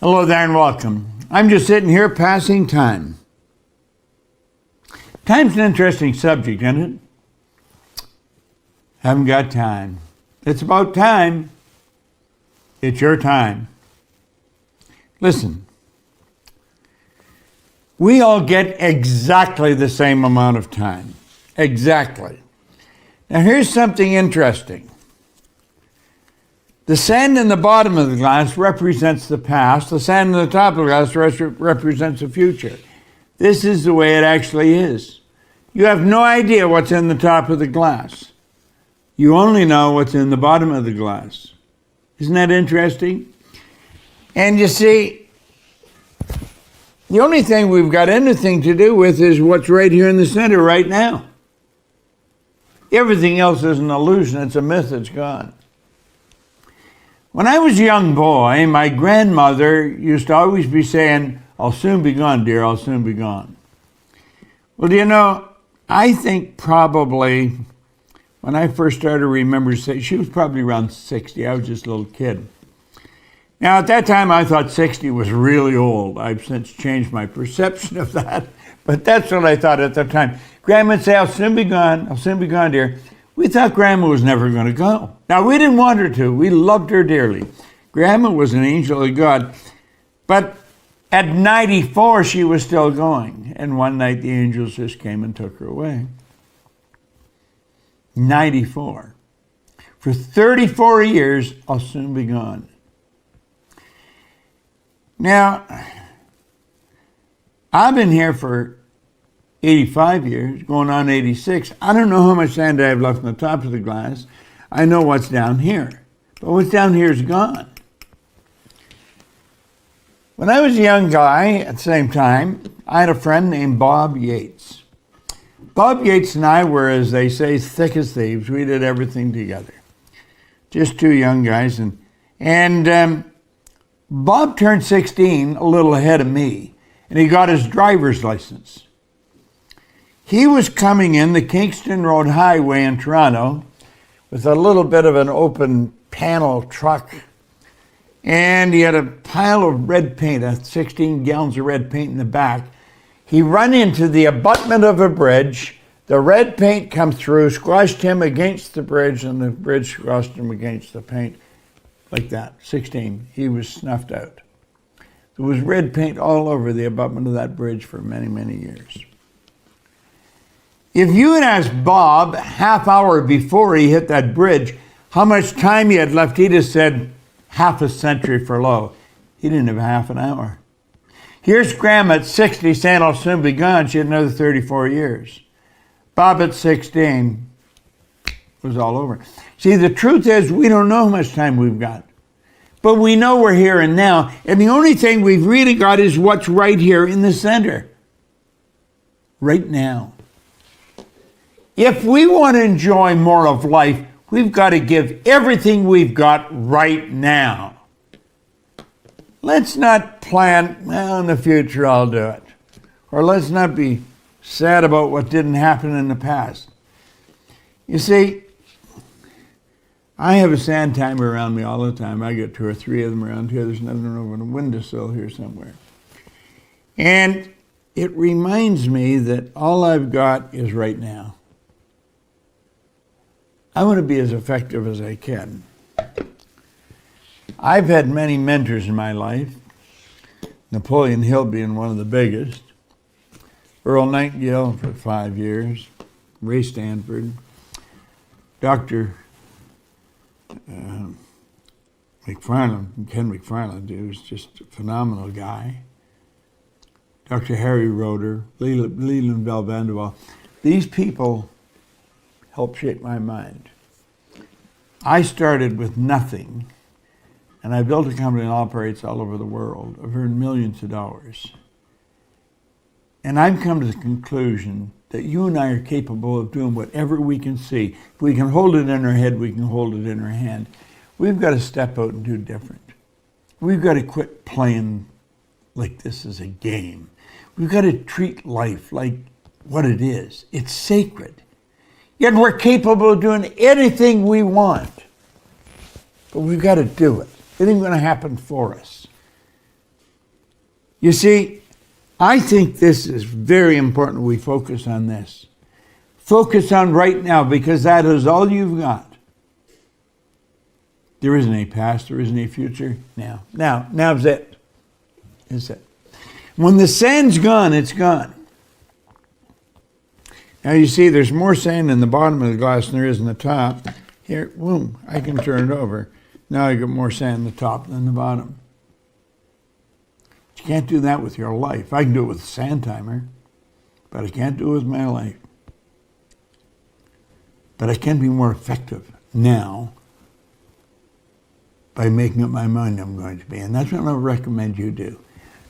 Hello there and welcome. I'm just sitting here passing time. Time's an interesting subject, isn't it? Haven't got time. It's about time. It's your time. Listen, we all get exactly the same amount of time. Exactly. Now here's something interesting. The sand in the bottom of the glass represents the past. The sand in the top of the glass represents the future. This is the way it actually is. You have no idea what's in the top of the glass. You only know what's in the bottom of the glass. Isn't that interesting? And you see, the only thing we've got anything to do with is what's right here in the center right now. Everything else is an illusion. It's a myth. It's gone. When I was a young boy, my grandmother used to always be saying, "I'll soon be gone, dear, I'll soon be gone." Well, do you know, I think probably when I first started to remember, she was probably around 60. I was just a little kid. Now, at that time, I thought 60 was really old. I've since changed my perception of that, but that's what I thought at the time. Grandma would say, "I'll soon be gone, dear." We thought Grandma was never going to go. Now, we didn't want her to. We loved her dearly. Grandma was an angel of God. But at 94, she was still going. And one night, the angels just came and took her away. 94. For 34 years, I'll soon be gone. Now, I've been here for 85 years, going on 86. I don't know how much sand I have left on the top of the glass. I know what's down here. But what's down here is gone. When I was a young guy, at the same time, I had a friend named Bob Yates. Bob Yates and I were, as they say, thick as thieves. We did everything together. Just two young guys. And Bob turned 16 a little ahead of me, and he got his driver's license. He was coming in the Kingston Road Highway in Toronto with a little bit of an open panel truck. And he had a pile of red paint, 16 gallons of red paint in the back. He ran into the abutment of a bridge. The red paint come through, squashed him against the bridge, and the bridge squashed him against the paint. Like that, 16. He was snuffed out. There was red paint all over the abutment of that bridge for many, many years. If you had asked Bob half hour before he hit that bridge how much time he had left, he'd have said half a century for low. He didn't have half an hour. Here's Grandma at 60 saying, "I'll soon be gone." She had another 34 years. Bob at 16 was all over. See, the truth is we don't know how much time we've got. But we know we're here and now. And the only thing we've really got is what's right here in the center. Right now. If we want to enjoy more of life, we've got to give everything we've got right now. Let's not plan, well, in the future I'll do it. Or let's not be sad about what didn't happen in the past. You see, I have a sand timer around me all the time. I get 2 or 3 of them around here. There's another one over on the windowsill here somewhere. And it reminds me that all I've got is right now. I want to be as effective as I can. I've had many mentors in my life, Napoleon Hill being one of the biggest, Earl Nightingale for 5 years, Ray Stanford, Dr. McFarland, Ken McFarland, who was just a phenomenal guy, Dr. Harry Roeder, Leland Bell Vanderwall. These people helped shape my mind. I started with nothing, and I built a company that operates all over the world. I've earned millions of dollars. And I've come to the conclusion that you and I are capable of doing whatever we can see. If we can hold it in our head, we can hold it in our hand. We've got to step out and do different. We've got to quit playing like this is a game. We've got to treat life like what it is. It's sacred. Yet we're capable of doing anything we want. But we've got to do it. It ain't going to happen for us. You see, I think this is very important we focus on this. Focus on right now, because that is all you've got. There isn't any past, there isn't any future. Now's it. Is it. When the sand's gone, it's gone. Now you see there's more sand in the bottom of the glass than there is in the top. Here, boom, I can turn it over. Now I got more sand in the top than the bottom. You can't do that with your life. I can do it with a sand timer, but I can't do it with my life. But I can be more effective now by making up my mind I'm going to be. And that's what I recommend you do.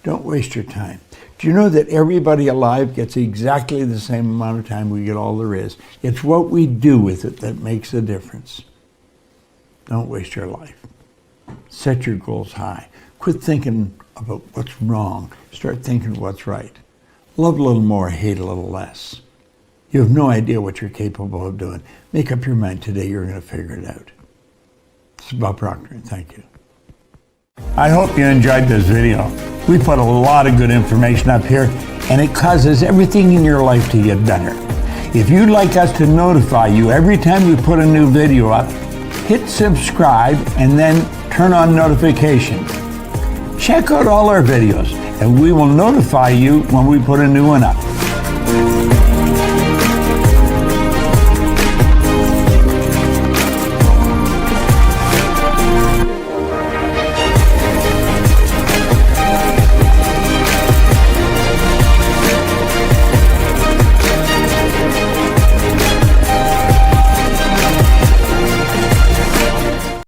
Don't waste your time. Do you know that everybody alive gets exactly the same amount of time we get all there is? It's what we do with it that makes a difference. Don't waste your life. Set your goals high. Quit thinking about what's wrong. Start thinking what's right. Love a little more, hate a little less. You have no idea what you're capable of doing. Make up your mind today, you're going to figure it out. This is Bob Proctor, and thank you. I hope you enjoyed this video. We put a lot of good information up here, and it causes everything in your life to get better. If you'd like us to notify you every time we put a new video up, hit subscribe and then turn on notifications. Check out all our videos, and we will notify you when we put a new one up.